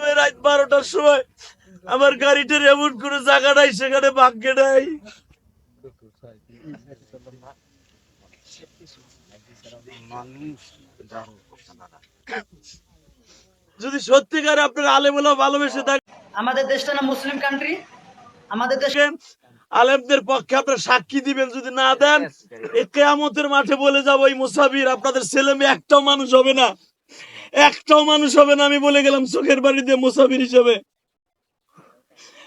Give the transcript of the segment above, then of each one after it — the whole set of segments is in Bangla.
রাত 12টার সময় আমার গাড়িটার এমন কোনো জায়গা নাই, সেখানে ভাগ্যে নাই। যদি সত্যিকারে আপনার আলেমুলা ভালোবেসে থাকেন, আমাদের দেশটা না মুসলিম কান্ট্রি, আমাদের দেশ আলেমদের পক্ষে আপনার সাক্ষী দিবেন। যদি না দেন, এই কিয়ামতের মাঠে বলে যাবো, এই মুসাফির আপনাদের ছেলে মেয়ে একটাও মানুষ হবে না, একটাও মানুষ হবে না। আমি বলে গেলাম চোখের বাড়ি দিয়ে মুসাফির হিসেবে।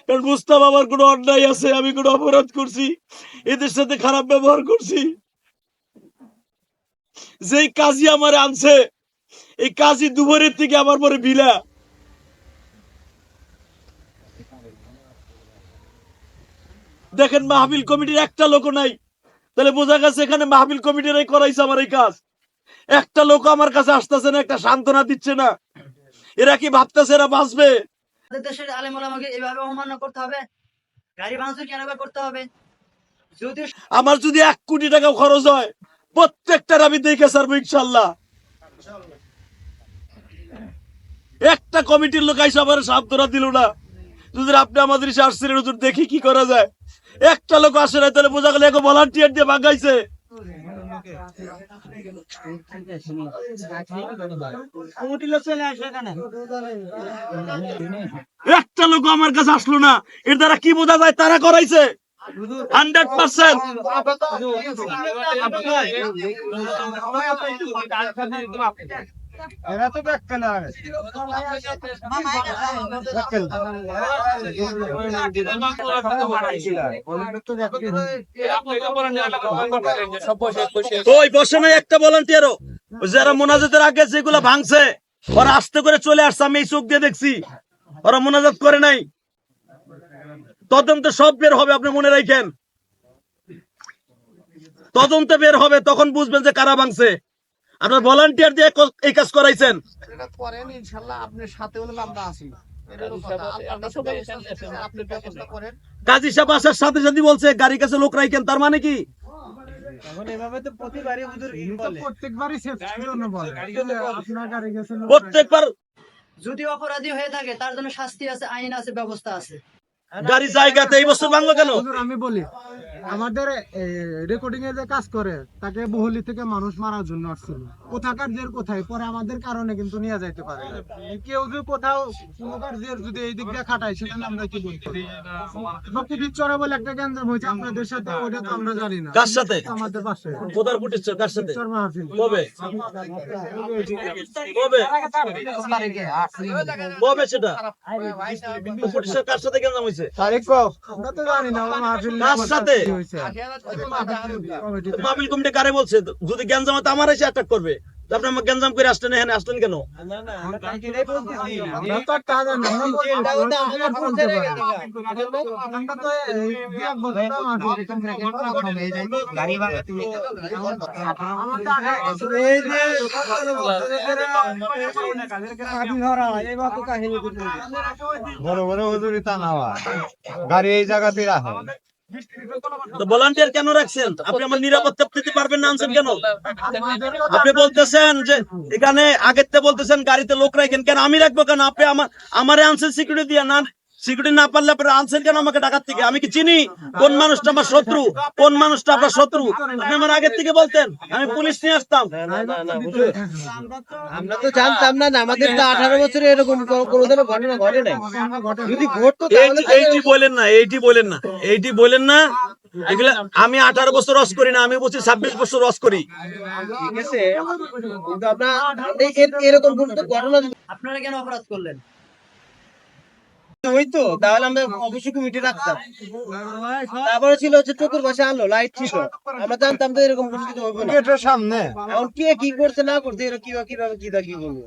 কারণ মুস্তাফা আমার কোনো অন্যায় আছে, আমি কোনো অপরাধ করছি, এদের সাথে খারাপ ব্যবহার করছি। যেই কাজী আমার আনছে, এই কাজী দুপুরের থেকে আমার পরে বিলা। দেখেন মাহফিল কমিটির একটা লোক নাই, তাহলে বোঝা গেছে এখানে মাহফিল কমিটিরাই করাইছে আমার এই কাজ। একটা লোক আমার কাছে আসতেছে না, একটা সান্ত্বনা দিচ্ছে না। এরা কি ভাবতেছে এরা বাঁচবে? আমাদের দেশের আলেম ওলামাকে এভাবে অবমাননা করতে হবে? গাড়ি ভাঙচুর কেন করতে হবে? যদি আমার যদি 1 কোটি টাকা খরচ হয়, প্রত্যেকটার আমি দেখে ছাড়বো ইনশাল্লাহ। একটা কমিটির লোক আইসা আমার সান্ত্বনা দিল না। যদি আপনি আমাদের এসে আসছিলেন, হুজুর দেখি কি করা যায়, একটা লোক আসে না, তাহলে বোঝা গেল এখন ভলান্টিয়ার দিয়ে ভাগাইছে। একটা লোক আমার কাছে আসলো না, এর দ্বারা কি বোঝা যায় তারা করাইছে 100%। এরা তো ব্যাখ্যা না ওই বসে নাই একটা ভলান্টিয়ারও, যারা মোনাজাতের আগে যেগুলা ভাঙছে ওরা আস্তে করে চলে আসছে, আমি এই চোখ দিয়ে দেখছি। ওরা মোনাজাত করে নাই। তদন্ত সব বের হবে, আপনি মনে রাখেন। তদন্ত বের হবে, তখন বুঝবেন যে কারা ভাঙছে। আপনার ভলান্টিয়ার দিয়ে এই কাজ করাইছেন। করেন ইনশাল্লাহ, আপনার সাথে হলে আমরা আছি। কাজী সাহেব আসার সাথে সাথে বলছে গাড়ির কাছে লোক রাখেন, তার মানে কি? প্রত্যেকবার যদি অপরাধী হয়ে থাকে তার জন্য শাস্তি আছে, আইন আছে, ব্যবস্থা আছে। গাড়ি জায়গাতে এই বছর ভাঙলো কেন? আমি বলি, আমাদের রেকর্ডিং এ যে কাজ করে তাকে বহুলি থেকে মানুষ মারার জন্য আসছিল, কোথাকার জের কোথায়, পরে আমাদের কারণে কিন্তু নিয়ে যাইতে পারে না। কেউ যদি কোথাও কোনোকার জের যদি এই দিক দিয়ে খাটায়, সেখানে আমরা কি বলতে চড়া বলে একটা গ্যাঞ্জাম হয়েছে আপনাদের সাথে, ওটা তো আমরা জানি না। কার সাথে? আমাদের পাশে কোথার ফুটেছে, কার সাথে? মাহফিল কবে কবে কবে সেটা ফুটেছে? কার সাথে কেন হয়েছে? তারিখ আমরা তো জানি না। মাহফিল কার সাথে? হয়েছে মাহফিল কমিটি কারে বলছে? যদি গ্যাঞ্জাম হয় তো আমার এসে অ্যাটাক করবে। আপনি আমার গ্যাঞ্জাম করে আসলেন, এখানে আসলেন কেন? বড় বড় হুজুরি তা না, গাড়ি এই জায়গাতে রাখে। তো ভলান্টিয়ার কেন রাখছেন? আপনি আমার নিরাপত্তা দিতে পারবেন না, আনছেন কেন? আপনি বলতেছেন যে এখানে আগের থেকে বলতেছেন গাড়িতে লোক রাখেন, কেন আমি রাখবো কেন? আপনি আমারে আনছেন সিকিউরিটি দিয়ে, না সিকিউরিটি না পারলে আপনি আনছেন কেন আমাকে ঢাকার থেকে? আমি কি চিনি কোন মানুষটা আমার শত্রু, কোন মানুষটা আপনার শত্রু? আপনি আমার আগের থেকে বলতেন, আমি পুলিশ নিয়ে আসতাম। আমরা তো জানতাম না, আমাদের তো 18 বছরে এরকম কোনোদিনও ঘটনা ঘটে নাই। যদি ঘটতো এইটি বলেন না, এইটি বলেন না। এগুলা আমি 18 বছর রস করি না, আমি বলছি 26 বছর রস করি। ঠিক আছে, কিন্তু আপনার এরকম কোনো ঘটনা আপনারা কেন অপরাধ করলেন? হইতো তাহলে আমরা অবশ্যই কমিটি রাখতাম। তারপরে ছিল হচ্ছে চতুর পাশে আলো লাইট ছিল, আমরা জানতাম তো এরকম কিছু কিছু হবে না। এটার সামনে এখন কে কি করছে না করছে এরা কিভাবে কি বলবো?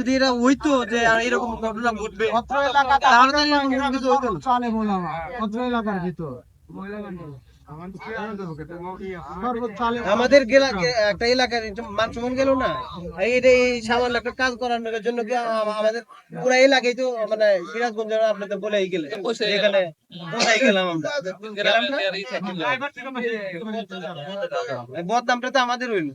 যদি এরা হইতো যে এরকম ঘটনা ঘটবে, তাহলে তো এরকম কিছু হইতো না। চলে বললাম অত্র এলাকার ভিতর আমাদের একটা এলাকার মান সম্মান গেল না, এই সামান্য একটা কাজ করানোর জন্য কি আমাদের পুরা এলাকায় তো মানে সিরাজগঞ্জ আপনাদের বলেই গেলে এখানে কোথায় গেলাম আমরা, বদনামটা তো আমাদের হইলো।